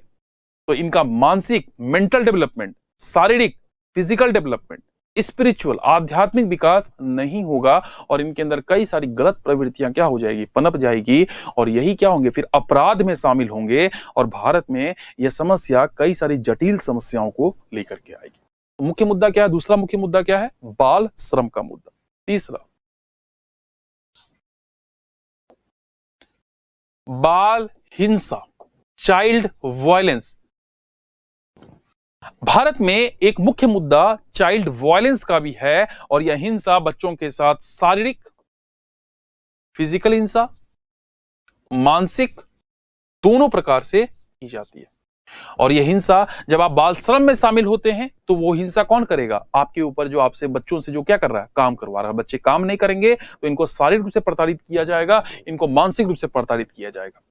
तो इनका मानसिक, मेंटल डेवलपमेंट, शारीरिक, फिजिकल डेवलपमेंट, स्पिरिचुअल आध्यात्मिक विकास नहीं होगा और इनके अंदर कई सारी गलत प्रवृत्तियां क्या हो जाएगी, पनप जाएगी और यही क्या होंगे, फिर अपराध में शामिल होंगे और भारत में यह समस्या कई सारी जटिल समस्याओं को लेकर के आएगी। तो मुख्य मुद्दा क्या है, दूसरा मुख्य मुद्दा क्या है, बाल श्रम का मुद्दा। तीसरा, बाल हिंसा, चाइल्ड वायलेंस। भारत में एक मुख्य मुद्दा चाइल्ड वायलेंस का भी है और यह हिंसा बच्चों के साथ शारीरिक, फिजिकल हिंसा, मानसिक दोनों प्रकार से की जाती है। और यह हिंसा जब आप बाल श्रम में शामिल होते हैं तो वो हिंसा कौन करेगा, आपके ऊपर जो आपसे बच्चों से जो क्या कर रहा है, काम करवा रहा है। बच्चे काम नहीं करेंगे तो इनको शारीरिक रूप से प्रताड़ित किया जाएगा, इनको मानसिक रूप से प्रताड़ित किया जाएगा।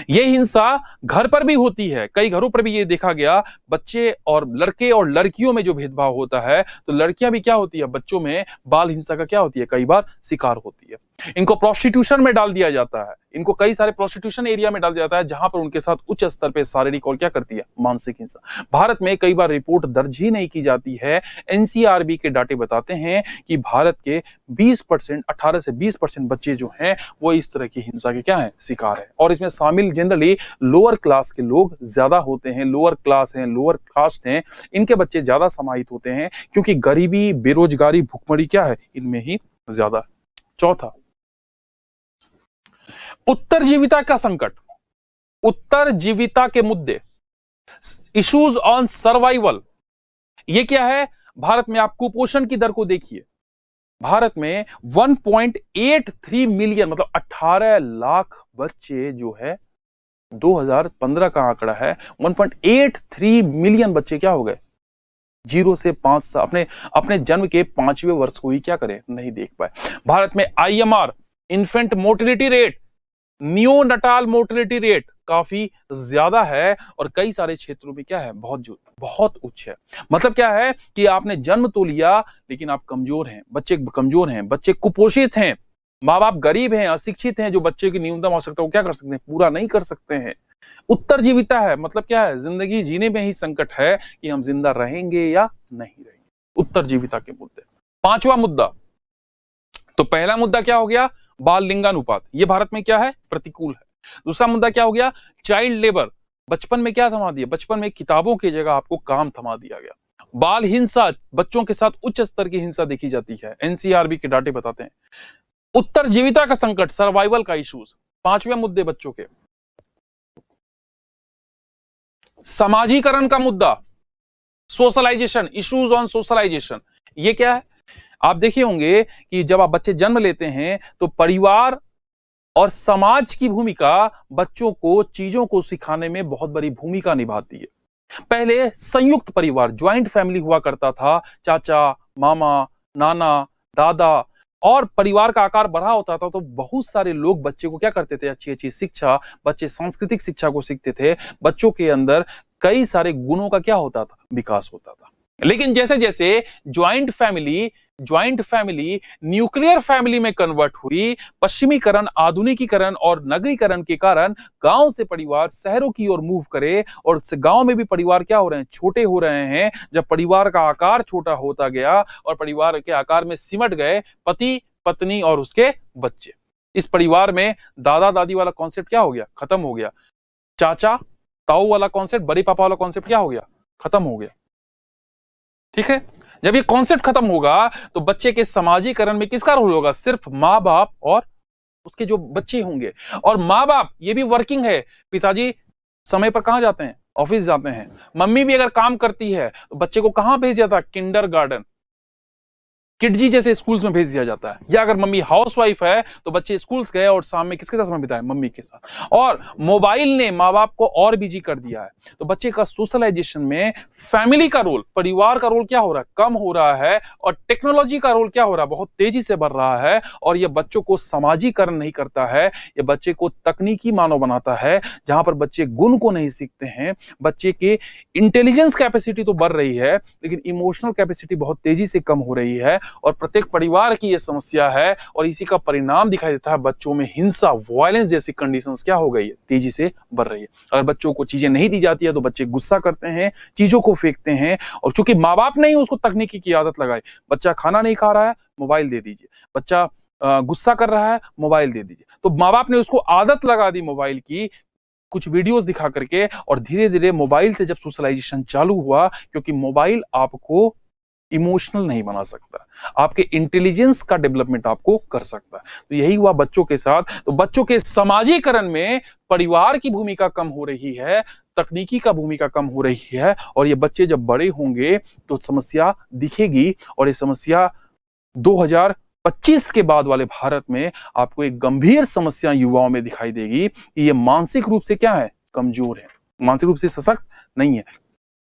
यह हिंसा घर पर भी होती है, कई घरों पर भी ये देखा गया, बच्चे और लड़के और लड़कियों में जो भेदभाव होता है तो लड़कियां भी क्या होती है, बच्चों में बाल हिंसा का क्या होती है, कई बार शिकार होती है। इनको प्रोस्टिट्यूशन में डाल दिया जाता है, इनको कई सारे प्रोस्टिट्यूशन एरिया में डाल दिया जाता है जहां पर उनके साथ उच्च स्तर पे शारीरिक और क्या करती है, मानसिक हिंसा। भारत में कई बार रिपोर्ट दर्ज ही नहीं की जाती है। एनसीआरबी के डाटे बताते हैं कि भारत के 20%, 18 से 20% बच्चे जो हैं वो इस तरह की हिंसा के क्या है, शिकार है। और इसमें शामिल जनरली लोअर क्लास के लोग ज्यादा होते हैं, लोअर क्लास हैं, लोअर कास्ट हैं, इनके बच्चे ज्यादा समाहित होते हैं क्योंकि गरीबी, बेरोजगारी, भुखमरी क्या है, इनमें ही ज्यादा। चौथा, उत्तरजीविता का संकट, उत्तरजीविता के मुद्दे, इश्यूज ऑन सर्वाइवल। ये क्या है, भारत में आप कुपोषण की दर को देखिए, भारत में 1.83 मिलियन मतलब 18 लाख बच्चे जो है, 2015 का आंकड़ा है, 1.83 मिलियन बच्चे क्या हो गए, 0 से 5 साल अपने जन्म के 5वें वर्ष को ही क्या करें, नहीं देख पाए। भारत में IMR, infant mortality rate, neonatal mortality rate काफी ज्यादा है और कई सारे क्षेत्रों में क्या है, बहुत उच्च है। मतलब क्या है कि आपने जन्म तो लिया लेकिन आप कमजोर हैं, बच्चे कमजोर हैं, बच्चे कुपोषित हैं, माँ बाप गरीब हैं, अशिक्षित हैं, जो बच्चे की न्यूनतम आवश्यकता को क्या कर सकते हैं, पूरा नहीं कर सकते हैं। उत्तरजीविता है, मतलब क्या है, जिंदगी जीने में ही संकट है कि हम जिंदा रहेंगे या नहीं रहेंगे। उत्तरजीविता के मुद्दे। पांचवा मुद्दा, तो पहला मुद्दा क्या हो गया, बाल लिंगानुपात, ये भारत में क्या है, प्रतिकूल है। दूसरा मुद्दा क्या हो गया, चाइल्ड लेबर, बचपन में क्या थमा दिया, बचपन में किताबों की जगह आपको काम थमा दिया गया। बाल हिंसा, बच्चों के साथ उच्च स्तर की हिंसा देखी जाती है, एनसीआरबी के डाटे बताते हैं। उत्तरजीविता का संकट, सर्वाइवल का इश्यूज। पांचवें मुद्दे बच्चों के, समाजीकरण का मुद्दा, सोशलाइजेशन, इश्यूज ऑन सोशलाइजेशन। ये क्या है, आप देखे होंगे कि जब आप बच्चे जन्म लेते हैं तो परिवार और समाज की भूमिका बच्चों को चीजों को सिखाने में बहुत बड़ी भूमिका निभाती है। पहले संयुक्त परिवार, ज्वाइंट फैमिली हुआ करता था, चाचा, मामा, नाना, दादा, और परिवार का आकार बढ़ा होता था तो बहुत सारे लोग बच्चे को क्या करते थे, अच्छी अच्छी शिक्षा, बच्चे सांस्कृतिक शिक्षा को सीखते थे, बच्चों के अंदर कई सारे गुणों का क्या होता था, विकास होता था। लेकिन जैसे जैसे ज्वाइंट फैमिली न्यूक्लियर फैमिली में कन्वर्ट हुई, पश्चिमीकरण, आधुनिकीकरण और नगरीकरण के कारण गांव से परिवार शहरों की ओर मूव करे और गांव में भी परिवार क्या हो रहे हैं, छोटे हो रहे हैं। जब परिवार का आकार छोटा होता गया और परिवार के आकार में सिमट गए पति, पत्नी और उसके बच्चे, इस परिवार में दादा दादी वाला कॉन्सेप्ट क्या हो गया, खत्म हो गया। चाचा ताऊ वाला कॉन्सेप्ट, बड़े पापा वाला कॉन्सेप्ट क्या हो गया, खत्म हो गया। ठीक है, जब ये कॉन्सेप्ट खत्म होगा तो बच्चे के समाजीकरण में किसका रोल होगा, सिर्फ माँ बाप और उसके जो बच्चे होंगे। और माँ बाप ये भी वर्किंग है, पिताजी समय पर कहां जाते हैं, ऑफिस जाते हैं। मम्मी भी अगर काम करती है तो बच्चे को कहां भेज जाता है, किंडरगार्टन, किडजी जैसे स्कूल्स में भेज दिया जाता है। या अगर मम्मी हाउसवाइफ है तो बच्चे स्कूल्स गए और शाम में किसके साथ समय बिताए, मम्मी के साथ। और मोबाइल ने माँ बाप को और बिजी कर दिया है, तो बच्चे का सोशलाइजेशन में फैमिली का रोल, परिवार का रोल क्या हो रहा है, कम हो रहा है। और टेक्नोलॉजी का रोल क्या हो रहा है, बहुत तेजी से बढ़ रहा है। और यह बच्चों को समाजीकरण नहीं करता है, यह बच्चे को तकनीकी मानव बनाता है, जहां पर बच्चे गुण को नहीं सीखते हैं। बच्चे के इंटेलिजेंस कैपेसिटी तो बढ़ रही है लेकिन इमोशनल कैपेसिटी बहुत तेजी से कम हो रही है। और प्रत्येक परिवार की ये समस्या है और इसी का परिणाम दिखाई देता है बच्चों में हिंसा, वायलेंस जैसी कंडीशंस क्या हो गई है, तेजी से बढ़ रही है। अगर बच्चों को चीजें नहीं दी जाती है तो बच्चे गुस्सा करते हैं, चीजों को फेंकते हैं और चूंकि माँ बाप ने ही उसको तकनीकी की आदत लगाई, बच्चा खाना नहीं खा रहा है, मोबाइल दे दीजिए, बच्चा गुस्सा कर रहा है, मोबाइल दे दीजिए, तो माँ बाप ने उसको आदत लगा दी मोबाइल की, कुछ वीडियोस दिखा करके, और धीरे धीरे मोबाइल से जब सोशलाइजेशन चालू हुआ, क्योंकि मोबाइल आपको इमोशनल नहीं बना सकता, आपके इंटेलिजेंस का डेवलपमेंट आपको कर सकता है, तो यही हुआ बच्चों के साथ। तो बच्चों के समाजीकरण में परिवार की भूमिका कम हो रही है, तकनीकी का भूमिका कम हो रही है, और ये बच्चे जब बड़े होंगे तो समस्या दिखेगी, और ये समस्या 2025 के बाद वाले भारत में आपको एक गंभीर समस्या युवाओं में दिखाई देगी कि ये मानसिक रूप से क्या है, कमजोर है, मानसिक रूप से सशक्त नहीं है,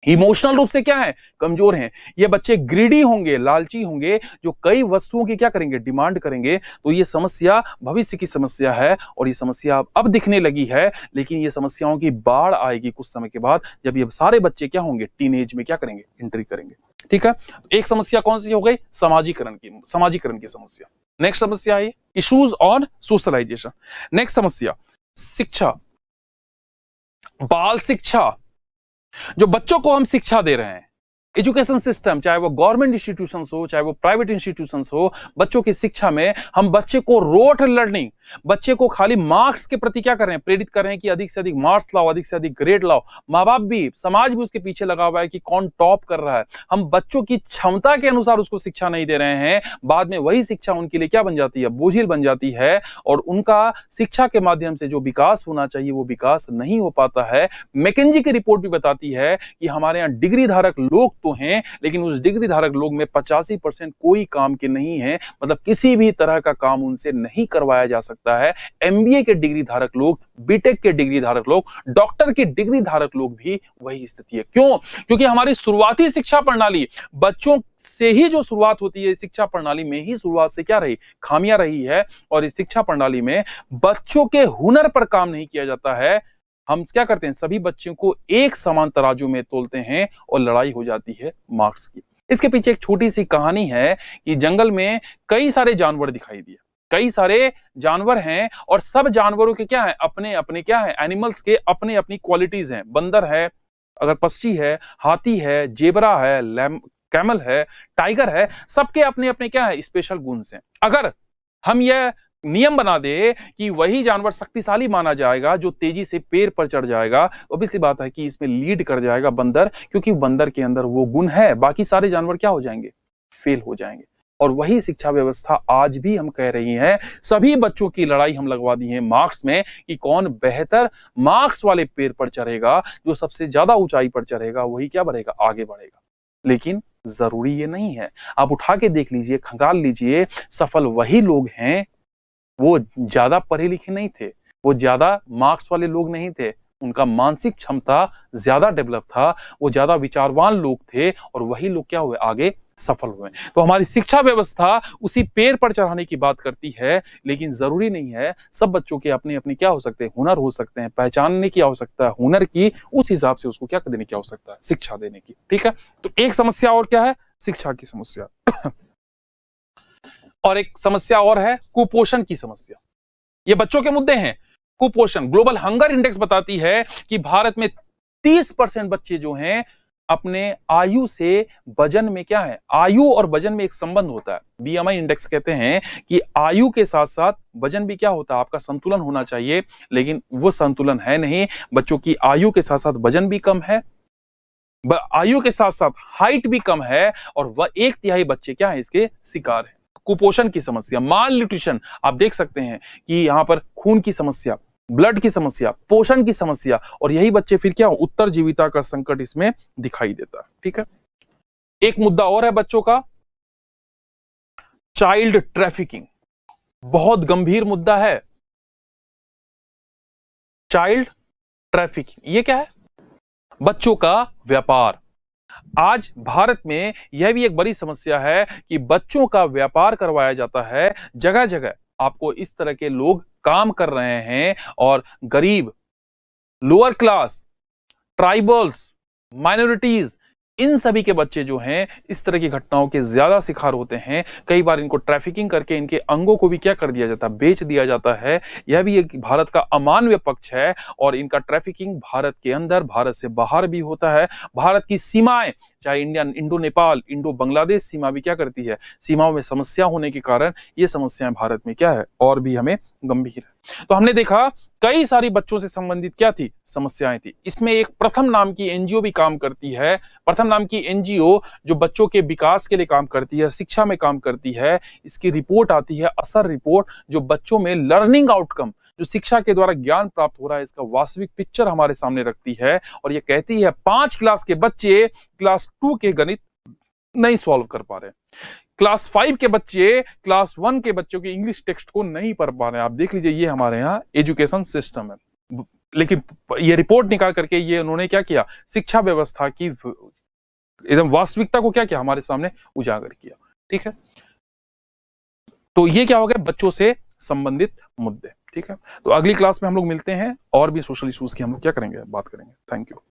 इमोशनल रूप से क्या है, कमजोर हैं। ये बच्चे ग्रीडी होंगे, लालची होंगे, जो कई वस्तुओं की क्या करेंगे, डिमांड करेंगे। तो ये समस्या भविष्य की समस्या है और ये समस्या अब दिखने लगी है, लेकिन ये समस्याओं की बाढ़ आएगी कुछ समय के बाद, जब ये सारे बच्चे क्या होंगे, टीनेज में क्या करेंगे, एंट्री करेंगे। ठीक है, एक समस्या कौन सी हो गई, समाजीकरण की समस्या। नेक्स्ट समस्या है इश्यूज ऑन सोशलाइजेशन। नेक्स्ट समस्या शिक्षा, बाल शिक्षा। जो बच्चों को हम शिक्षा दे रहे हैं, एजुकेशन सिस्टम, चाहे वो गवर्नमेंट इंस्टीट्यूशंस हो चाहे वो प्राइवेट इंस्टीट्यूशंस हो, बच्चों की शिक्षा में हम बच्चे को रोट लर्निंग, बच्चे को खाली मार्क्स के प्रति क्या कर रहे हैं, प्रेरित कर रहे हैं कि अधिक से अधिक मार्क्स लाओ, अधिक से अधिक ग्रेड लाओ। माँ बाप भी, समाज भी उसके पीछे लगा हुआ है कि कौन टॉप कर रहा है। हम बच्चों की क्षमता के अनुसार उसको शिक्षा नहीं दे रहे हैं, बाद में वही शिक्षा उनके लिए क्या बन जाती है, बोझिल बन जाती है, और उनका शिक्षा के माध्यम से जो विकास होना चाहिए वो विकास नहीं हो पाता है। मैकेंजी की रिपोर्ट भी बताती है कि हमारे यहाँ डिग्री धारक लोग तो हैं, लेकिन उस डिग्री धारक लोग में 85% कोई काम के नहीं है, मतलब किसी भी तरह का काम उनसे नहीं करवाया जा सकता है। एमबीए के डिग्री धारक लोग, बीटेक के डिग्री धारक लोग, डॉक्टर के डिग्री धारक लोग भी वही स्थिति है। क्यों? क्योंकि हमारी शुरुआती शिक्षा प्रणाली, बच्चों से ही जो शुरुआत होती है शिक्षा प्रणाली में ही शुरुआत से क्या रही, खामियां रही है, और इस शिक्षा प्रणाली में बच्चों के हुनर पर काम नहीं किया जाता है। हम क्या करते हैं, सभी बच्चों को एक समान तराजू में तोलते हैं और लड़ाई हो जाती है मार्क्स की। इसके पीछे एक छोटी सी कहानी है कि जंगल में कई सारे जानवर दिखाई दिए, कई सारे जानवर हैं और सब जानवरों के क्या है, अपने अपने क्या है, एनिमल्स के अपने अपनी क्वालिटीज हैं। बंदर है, अगर पक्षी है, हाथी है, जेबरा है, कैमल है, टाइगर है, सबके अपने अपने क्या है, स्पेशल गुण्स हैं। अगर हम यह नियम बना दे कि वही जानवर शक्तिशाली माना जाएगा जो तेजी से पेड़ पर चढ़ जाएगा, तो ऑब्वियसली बात है कि इसमें लीड कर जाएगा बंदर, क्योंकि बंदर के अंदर वो गुण है। बाकी सारे जानवर क्या हो जाएंगे, फेल हो जाएंगे। और वही शिक्षा व्यवस्था आज भी हम कह रही हैं, सभी बच्चों की लड़ाई हम लगवा दी है मार्क्स में कि कौन बेहतर मार्क्स वाले पेड़ पर चढ़ेगा, जो सबसे ज्यादा ऊंचाई पर चढ़ेगा वही क्या बढ़ेगा, आगे बढ़ेगा। लेकिन जरूरी ये नहीं है। आप उठा के देख लीजिए, खंगाल लीजिए, सफल वही लोग हैं, वो ज्यादा पढ़े लिखे नहीं थे, वो ज्यादा मार्क्स वाले लोग नहीं थे, उनका मानसिक क्षमता ज्यादा डेवलप था, वो ज्यादा विचारवान लोग थे, और वही लोग क्या हुए, आगे सफल हुए। तो हमारी शिक्षा व्यवस्था उसी पेड़ पर चढ़ाने की बात करती है, लेकिन जरूरी नहीं है। सब बच्चों के अपने अपने क्या हो सकते हैं, हुनर हो सकते हैं, पहचानने की आवश्यकता है हुनर की, उस हिसाब से उसको क्या देने की आवश्यकता है, शिक्षा देने की। ठीक है, तो एक समस्या और क्या है, शिक्षा की समस्या। और एक समस्या और है कुपोषण की समस्या। ये बच्चों के मुद्दे हैं। कुपोषण, ग्लोबल हंगर इंडेक्स बताती है कि भारत में 30% बच्चे जो हैं अपने आयु से वजन में क्या है, आयु और वजन में एक संबंध होता है, बीएमआई इंडेक्स कहते हैं कि आयु के साथ साथ वजन भी क्या होता है, आपका संतुलन होना चाहिए, लेकिन वो संतुलन है नहीं। बच्चों की आयु के साथ साथ वजन भी कम है, आयु के साथ साथ हाइट भी कम है, और वह 1/3 बच्चे क्या है, इसके शिकार है। कुपोषण की समस्या, माल न्यूट्रिशन, आप देख सकते हैं कि यहां पर खून की समस्या, ब्लड की समस्या, पोषण की समस्या, और यही बच्चे फिर क्या, उत्तरजीविता का संकट इसमें दिखाई देता है। ठीक है, एक मुद्दा और है बच्चों का, चाइल्ड ट्रैफिकिंग, बहुत गंभीर मुद्दा है। चाइल्ड ट्रैफिकिंग ये क्या है, बच्चों का व्यापार। आज भारत में यह भी एक बड़ी समस्या है कि बच्चों का व्यापार करवाया जाता है। जगह जगह आपको इस तरह के लोग काम कर रहे हैं, और गरीब, लोअर क्लास, ट्राइबल्स, माइनॉरिटीज, इन सभी के बच्चे जो हैं इस तरह की घटनाओं के ज्यादा शिकार होते हैं। कई बार इनको ट्रैफिकिंग करके इनके अंगों को भी क्या कर दिया जाता है, बेच दिया जाता है। यह भी एक भारत का अमानवीय पक्ष है और इनका ट्रैफिकिंग भारत के अंदर, भारत से बाहर भी होता है। भारत की सीमाएं, चाहे Indian, Indo Nepal, Indo Bangladesh सीमा भी क्या करती है, सीमाओं में समस्या होने के कारण ये समस्याएं भारत में क्या है, और भी हमें गंभीर है। तो हमने देखा कई सारी बच्चों से संबंधित क्या थी, समस्याएं थी। इसमें एक प्रथम नाम की एनजीओ भी काम करती है। प्रथम नाम की एनजीओ जो बच्चों के विकास के लिए काम करती है, शिक्षा में काम करती है। इसकी रिपोर्ट आती है, असर रिपोर्ट, जो बच्चों में लर्निंग आउटकम, जो शिक्षा के द्वारा ज्ञान प्राप्त हो रहा है, इसका वास्तविक पिक्चर हमारे सामने रखती है। और ये कहती है 5 क्लास के बच्चे क्लास 2 के गणित नहीं सॉल्व कर पा रहे, क्लास 5 के बच्चे क्लास 1 के बच्चों के इंग्लिश टेक्स्ट को नहीं पढ़ पा रहे हैं। आप देख लीजिए, ये हमारे यहाँ एजुकेशन सिस्टम है। लेकिन ये रिपोर्ट निकाल करके ये उन्होंने क्या किया, शिक्षा व्यवस्था की एकदम वास्तविकता को क्या किया, हमारे सामने उजागर किया। ठीक है, तो ये क्या हो गया, बच्चों से संबंधित मुद्दे। ठीक है, तो अगली क्लास में हम लोग मिलते हैं और भी सोशल इश्यूज की हम लोग क्या करेंगे, बात करेंगे। Thank you.